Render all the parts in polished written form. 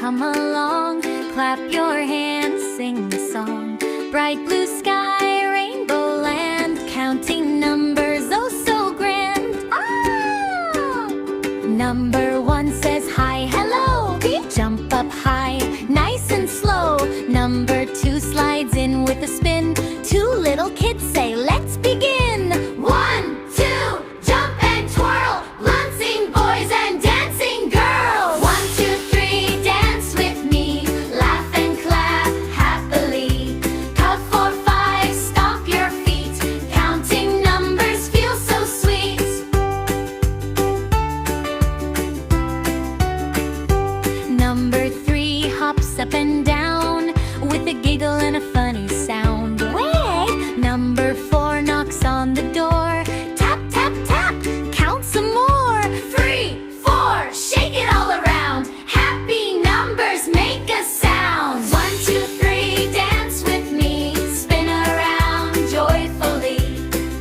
come along. Clap your hands, sing the song. Bright blue sky, rainbow land, counting numbers, oh so grand. Ah! Number 1 says hi, hello. Jump up high, nice and slow. Number 2 slides in with a spin. 2 little kids say, let's begin. 1, 2, jump and twirl, bouncing boys and dancing girls. 1, 2, 3, dance with me, laugh and clap happily. Count 4, 5, stomp your feet, counting numbers feels so sweet. Number 3 hops up and down with a giggle and a funny sound. Wait! Number 4 knocks on the door. Tap, tap, tap, count some more. 3, 4, shake it all around. Happy numbers make a sound. 1, 2, 3, dance with me, spin around joyfully.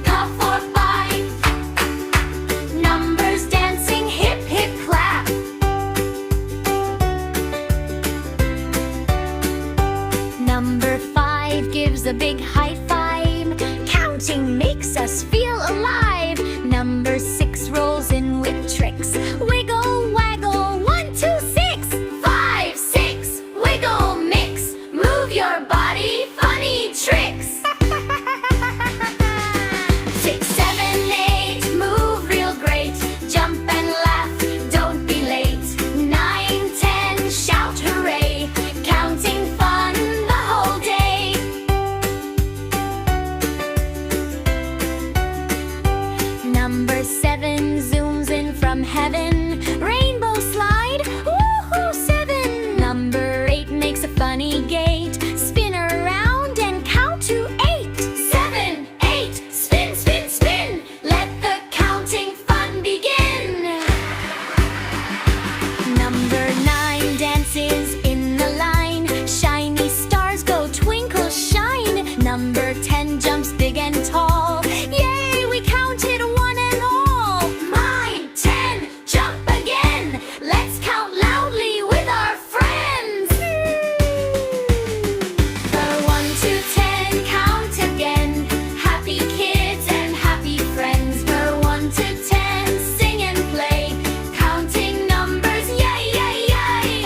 Count 4, 5, numbers dancing, hip, hip, clap. Number 5 gives a big high five. Counting makes us feel alive. Number 6 rolls in with tricks. Wiggle, waggle, 1, 2, 6. 5, 6, wiggle, mix. Move your body, funny tricks. 6, 7, 8, move real great. Jump and laugh, don't be late. 9, 10, shout hooray. Counting fun the whole day. Number 7 zooms in from heaven. Rainbow slide, woohoo, 7. Number 8 makes a funny gait. Spin around and count to 8. 7, 8, spin, spin, spin. Let the counting fun begin. Number 9 dances in the line. Shiny stars go twinkle, shine. Number 10 jumps big and tall. Yay, we counted 1 and all. 9, 10, jump again. Let's count loudly with our friends. 1, 2, 10, count again. Happy kids and happy friends. 1 to 10, sing and play. Counting numbers, yay, yay, yay.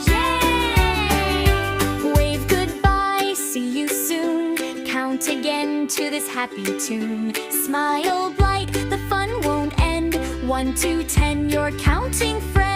Yay! Wave goodbye, see you soon. Count again to this happy tune. Smile bright, the fun won't end. 1 to 10, you're counting friends.